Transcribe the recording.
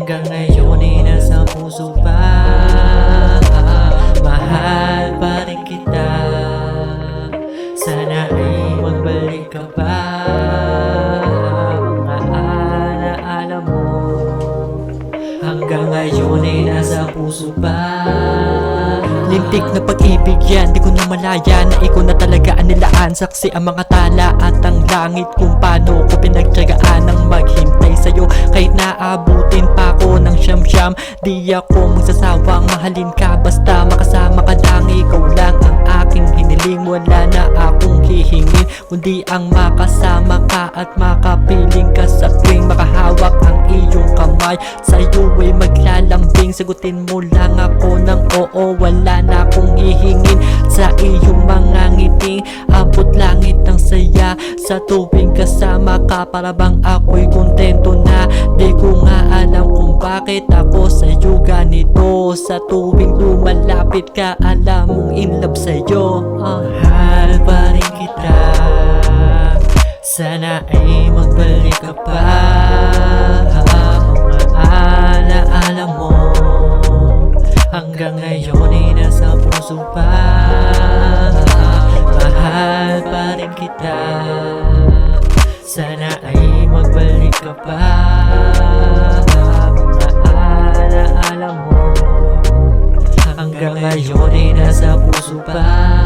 Hanggang ngayon ay nasa puso pa. Mahal pa rin kita. Sana ay magbalik ka pa. Mga alaala mo hanggang ngayon ay nasa puso pa. Lintik na pag-ibig yan, di ko na malaya na ikaw na talaga ang nilaan. Saksi ang mga tala at ang langit kung paano ko pinagtyagaan ng maghintay sa'yo. Kahit naabutin pa ako ng siyam-siyam, di ako magsasawang mahalin ka. Basta makasama ka lang, ikaw lang ang aking hiniling. Wala na akong hihingin, kundi ang makasama ka at makapiling ka sa tuwing makahawak ang iyong kamay. Sa'yo ay maglalambing, sagutin mo lang ako ng oo. Wala na akong hihingin sa iyong mga ngiti. Abot langit ng saya sa tuwing kasama ka. Para bang ako'y kontento na. Di ko nga alam kung bakit ako sa'yo ganito. Sa tuwing lumalapit ka, alam mong in love sa'yo. Mahal pa rin kita. Sana ay magbalik ka pa. Mga alaala mo hanggang ngayon ay nasa puso pa. Mahal pa rin kita. Sana ay magbalik ka pa. Mga alaala mo hanggang ngayon ay nasa puso pa.